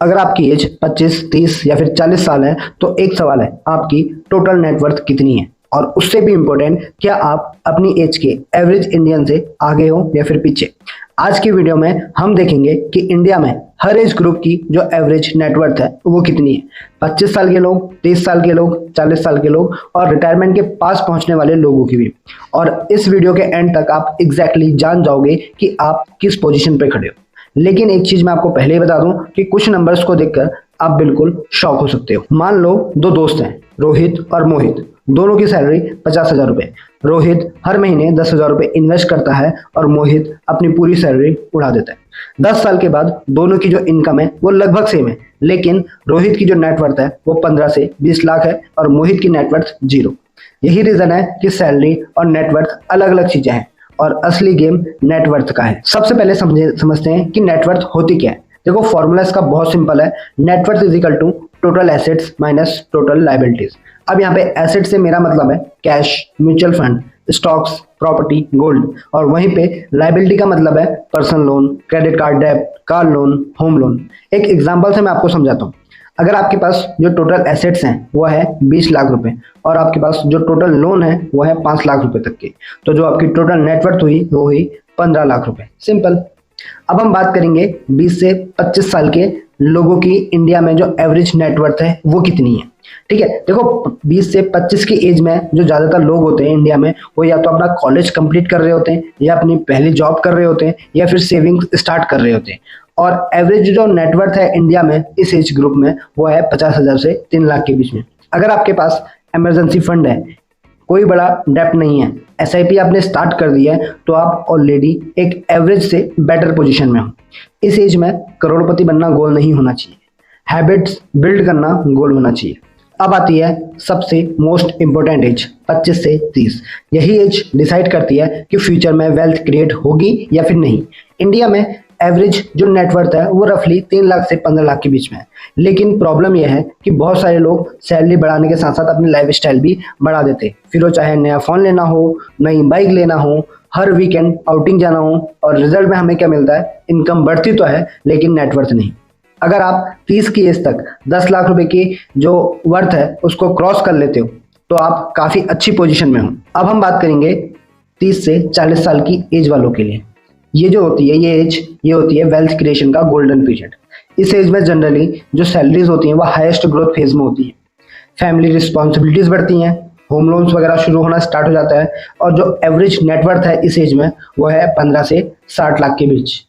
अगर आपकी एज 25, 30 या फिर 40 साल है तो एक सवाल है, आपकी टोटल नेटवर्थ कितनी है? और उससे भी इम्पोर्टेंट, क्या आप अपनी एज के एवरेज इंडियन से आगे हो या फिर पीछे? आज की वीडियो में हम देखेंगे कि इंडिया में हर एज ग्रुप की जो एवरेज नेटवर्थ है वो कितनी है। 25 साल के लोग, 30 साल के लोग, 40 साल के लोग और रिटायरमेंट के पास पहुंचने वाले लोगों की भी। और इस वीडियो के एंड तक आप एग्जैक्टली जान जाओगे कि आप किस पोजीशन पे खड़े हो। लेकिन एक चीज मैं आपको पहले ही बता दूं कि कुछ नंबर्स को देखकर आप बिल्कुल शॉक हो सकते हो। मान लो दो दोस्त हैं, रोहित और मोहित। दोनों की सैलरी 50,000 रुपए। रोहित हर महीने 10,000 रुपए इन्वेस्ट करता है और मोहित अपनी पूरी सैलरी उड़ा देता है। 10 साल के बाद दोनों की जो इनकम है वो लगभग सेम है, लेकिन रोहित की जो नेटवर्थ है वो 15 से 20 लाख है और मोहित की नेटवर्थ 0। यही रीजन है कि सैलरी और नेटवर्थ अलग अलग चीजें हैं और असली गेम नेटवर्थ का है। सबसे पहले समझते हैं कि नेटवर्थ होती क्या है। देखो, फॉर्मूला इसका बहुत सिंपल है। Net worth is equal to total assets minus total liabilities. अब यहाँ पे एसेट से मेरा मतलब है cash, mutual fund, stocks, property, gold, और वहीं पे लायबिलिटी का मतलब है पर्सनल लोन, क्रेडिट कार्ड डेब्ट, कार लोन, होम लोन। एक एग्जांपल से मैं आपको समझाता हूँ। अगर आपके पास जो टोटल एसेट्स हैं वो है 20 लाख रुपए और आपके पास जो टोटल लोन है वो है 5 लाख रुपए तक की, तो जो आपकी टोटल नेटवर्थ हुई वो हुई 15 लाख रुपए। सिंपल। अब हम बात करेंगे 20 से 25 साल के लोगों की इंडिया में जो एवरेज नेटवर्थ है वो कितनी है। ठीक है, देखो 20 से 25 की एज में जो ज्यादातर लोग होते हैं इंडिया में, वो या तो अपना कॉलेज कंप्लीट कर रहे होते हैं या अपनी पहली जॉब कर रहे होते हैं या फिर सेविंग स्टार्ट कर रहे होते हैं। और एवरेज जो नेटवर्थ है इंडिया में इस एज ग्रुप में वो है 50,000 से 3 लाख के बीच में। अगर आपके पास इमरजेंसी फंड है, कोई बड़ा डेप्ट नहीं है, एसआईपी आपने स्टार्ट कर दिया है, तो आप ऑलरेडी एक एवरेज से बेटर पोजीशन में हो। इस एज में करोड़पति बनना गोल नहीं होना चाहिए, हैबिट्स बिल्ड करना गोल होना चाहिए। अब आती है सबसे मोस्ट इंपोर्टेंट एज, 25 से 30। यही एज डिसाइड करती है कि फ्यूचर में वेल्थ क्रिएट होगी या फिर नहीं। इंडिया में एवरेज जो नेटवर्थ है वो रफली 3 लाख से 15 लाख के बीच में है। लेकिन प्रॉब्लम यह है कि बहुत सारे लोग सैलरी बढ़ाने के साथ साथ अपनी लाइफ स्टाइल भी बढ़ा देते हैं। फिर वो चाहे नया फ़ोन लेना हो, नई बाइक लेना हो, हर वीकेंड आउटिंग जाना हो, और रिजल्ट में हमें क्या मिलता है? इनकम बढ़ती तो है लेकिन नेटवर्थ नहीं। अगर आप 30 की एज तक 10 लाख रुपए की जो वर्थ है उसको क्रॉस कर लेते हो तो आप काफ़ी अच्छी पोजीशन में हो। अब हम बात करेंगे 30 से 40 साल की एज वालों के लिए। ये जो होती है ये होती है वेल्थ क्रिएशन का गोल्डन पीरियड। इस एज में जनरली जो सैलरीज होती हैं वो हाईएस्ट ग्रोथ फेज में होती है। फैमिली रिस्पॉन्सिबिलिटीज बढ़ती हैं, होम लोन्स वगैरह शुरू होना स्टार्ट हो जाता है, और जो एवरेज नेटवर्थ है इस एज में वो है 15 से 60 लाख के बीच।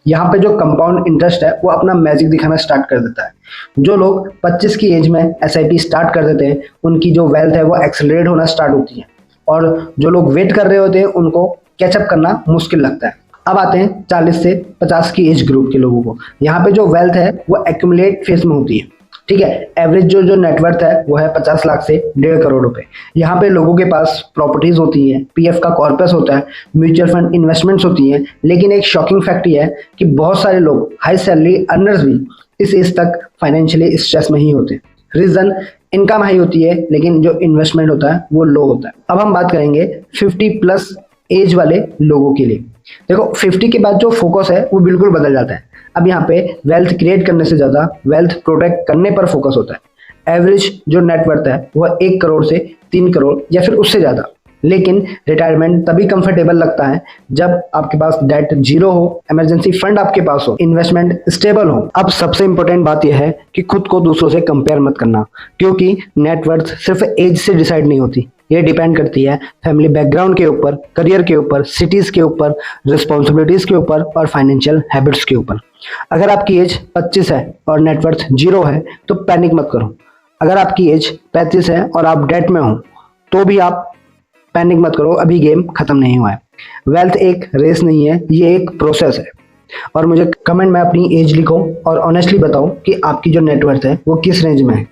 यहाँ पे जो कंपाउंड इंटरेस्ट है वो अपना मैजिक दिखाना स्टार्ट कर देता है। जो लोग 25 की एज में एसआईपी स्टार्ट कर देते हैं उनकी जो वेल्थ है वो एक्सेलरेट होना स्टार्ट होती है, और जो लोग वेट कर रहे होते हैं उनको कैचअप करना मुश्किल लगता है। अब आते हैं 40 से 50 की एज ग्रुप के लोगों को। यहाँ पे जो वेल्थ है वो एक्यूमुलेट फेज में होती है। ठीक है, एवरेज जो नेटवर्थ है वो है 50 लाख से 1.5 करोड़ रुपए। यहाँ पे लोगों के पास प्रॉपर्टीज होती हैं, पीएफ का कॉर्पस होता है, म्यूचुअल फंड इन्वेस्टमेंट्स होती हैं। लेकिन एक शॉकिंग फैक्ट ये है कि बहुत सारे लोग हाई सैलरी अर्नर्स भी इस एज तक फाइनेंशियली स्ट्रेस में ही होते। रीजन, इनकम हाई होती है लेकिन जो इन्वेस्टमेंट होता है वो लो होता है। अब हम बात करेंगे 50 प्लस एज वाले लोगों के लिए। देखो 50 के बाद जो फोकस है वो बिल्कुल बदल जाता है। अब यहाँ पे वेल्थ क्रिएट करने से ज़्यादा वेल्थ प्रोटेक्ट करने पर फोकस होता है। एवरेज जो नेटवर्थ है वह 1 करोड़ से 3 करोड़ या फिर उससे ज़्यादा। लेकिन रिटायरमेंट तभी कंफर्टेबल लगता है जब आपके पास डेट 0 हो, इमरजेंसी फंड आपके पास हो, इन्वेस्टमेंट स्टेबल हो। अब सबसे इंपॉर्टेंट बात यह है कि खुद को दूसरों से कंपेयर मत करना, क्योंकि नेटवर्थ सिर्फ एज से डिसाइड नहीं होती। ये डिपेंड करती है फैमिली बैकग्राउंड के ऊपर, करियर के ऊपर, सिटीज के ऊपर, रिस्पॉन्सिबिलिटीज के ऊपर और फाइनेंशियल हैबिट्स के ऊपर। अगर आपकी एज 25 है और नेटवर्थ 0 है तो पैनिक मत करो। अगर आपकी एज 35 है और आप डेट में हो तो भी आप पैनिक मत करो, अभी गेम खत्म नहीं हुआ है। वेल्थ एक रेस नहीं है, ये एक प्रोसेस है। और मुझे कमेंट में अपनी एज लिखो और ऑनेस्टली बताओ कि आपकी जो नेटवर्थ है वो किस रेंज में है।